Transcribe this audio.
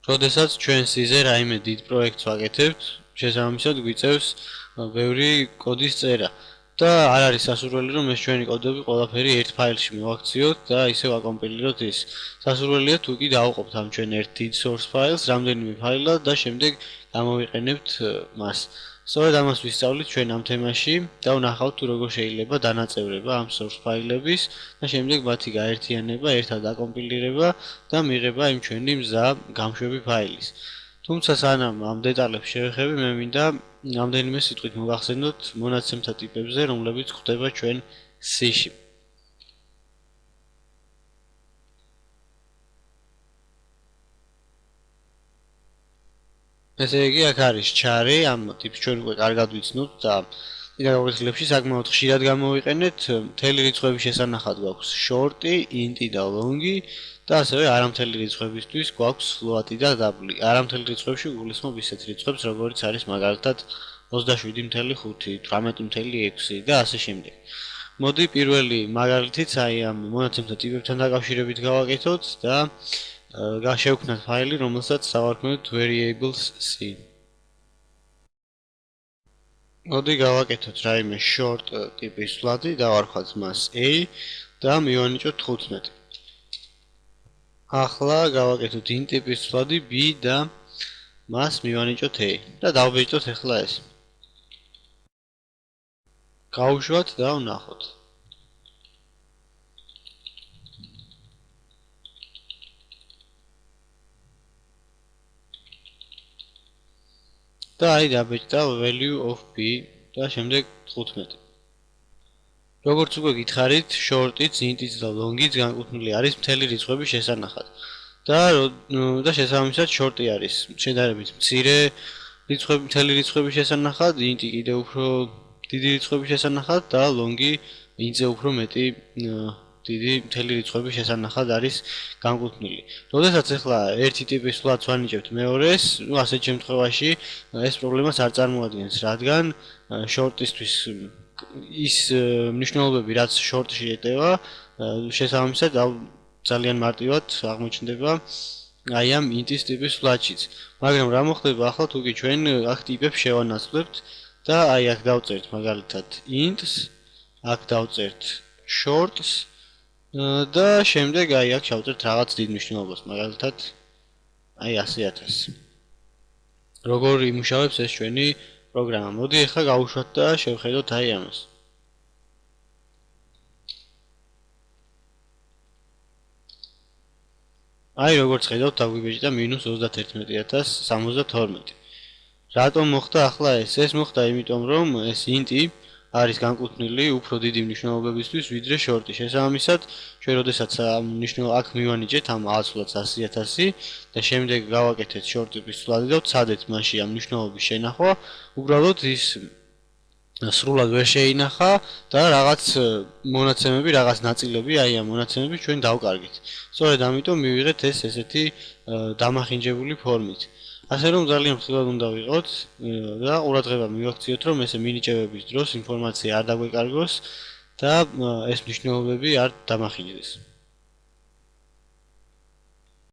როდესაც ჩვენ C-ზე რაიმე დიდ პროექტს ვაკეთებთ, შესაბამისად გვიწევს ბევრი კოდის წერა. და არ არის სასურველი რომ ეს ჩვენი კოდები ყველაფერი ერთ ფაილში მოვაქციოთ და ისე ვაკომპილიროთ ის. სასურველია თუ კი დავუყოფთ ამ ჩვენ ერთ დიდ source files რამდენიმე ფაილად და შემდეგ გამოვიყენებთ მას. სწორედ ამას ვისწავლით ჩვენ ამ თემაში და ვნახავთ თუ როგორ შეიძლება დანაწევრება ამ source ფაილების და შემდეგ მათი გაერთიანება, ერთად აკომპილირება და მიღება იმ ჩვენი მზა გამშვები ფაილის. თუმცა სანამ ამ დეტალებს შევეხები, მე მინდა რამდენიმე სიტყვით მოვახსენოთ მონაცემთა ტიპებზე, რომლებიც გვხვდება ჩვენ C-ში. ესე იგი, აქ არის char-ი, ამ ტიპს ჩვენ უკვე კარგად ვიცნობთ და წინა გამოცდილებში საკმაოდ ხშირად გამოვიყენეთ. მთელი რიცხვების შესანახად გვაქვს short-ი, int-ი და long-ი და ასევე არამთელი რიცხვებისთვის გვაქვს float-ი და double-ი. არამთელი რიცხვებში გულისხმობ ისეთ რიცხვებს, როგორიც არის მაგალითად 27.5, 18.6 და ასე შემდეგ. მოდი პირველი მაგალითიც აი ამ მონაცემთა ტიპებთან დაკავშირებით გავაკეთოთ და შევქმნათ ფაილი, რომელსაც დავარქმევთ variables c. მოდი გავაკეთოთ რაიმე short ტიპის float-ი, დავარქვათ მას a და მივანიჭოთ 15. ახლა გავაკეთოთ int ტიპის float-ი b და მას მივანიჭოთ a და დავბეჭდოთ ახლა ეს. გავუშვათ და ვნახოთ. და აი დაბეჭდა value of b და შემდეგ 15. როგორც უკვე გითხარით, short-იც, int-იც და long-იც განკუთვნილი არის მთელი რიცხვების შესანახად. და შესაბამისად short-ი არის შედარებით მცირე რიცხვები, მთელი რიცხვების შესანახად, int-ი კიდევ უფრო დიდი რიცხვების შესანახად და long-ი int-ზე უფრო მეტი დიდი მთელი რიცხვების შესანახად არის განკუთვნილი. როდესაც ახლა ერთი ტიპის float-ს ვანიჭებთ მეორეს, ასეთ შემთხვევაში ეს პრობლემას არ წარმოადგენს, რადგან short-ისთვის ის მნიშვნელობები, რაც short-ში ეტევა, შესაბამისად ძალიან მარტივად აღმოჩნდება აი ამ int-ის ტიპის float-შიც. მაგრამ რა მოხდება ახლა თუ კი ჩვენ აქ ტიპებს შევანაცვლებთ და აი აქ დავწერთ მაგალითად int-ს, აქ დავწერთ short-ს და შემდეგ აი აქ შევწერთ რაღაც დიდ მნიშვნელობას, მაგალითად აი 100,000. როგორ იმუშავებს ეს ჩვენი პროგრამა. მოდი ახლა გავუშვათ და შევხედოთ აი ამას. აი როგორც ხედავთ, დაგვიბეჭდა -31,072. რატომ მოხდა ახლა ეს? ეს მოხდა იმიტომ, რომ ეს int-ი არის განკუთვნილი უფრო დიდი მნიშვნელობებისთვის, ვიდრე short-ი. შესაბამისად, ჩვენ როდესაც აქ მივანიჭეთ ამ აცვლად 100,000 და შემდეგ გავაკეთეთ short ტიპის float-ი და ვცადეთ მასში ამ მნიშვნელობის შენახვა, უბრალოდ ის სრულად ვერ შეინახა და რაღაც მონაცემები, რაღაც ნაწილები, აი ამ მონაცემები ჩვენ დავკარგეთ. სწორედ ამიტომ მივიღეთ ეს ესეთი დამახინჯებული ფორმით. ასე რომ ძალიან ხშირად უნდა ვიყოთ და ყურადღება მივაქციოთ, რომ ესე მინიჭებების დროს ინფორმაცია არ დაგვეკარგოს და ეს მნიშვნელობები არ დამახინჯდეს.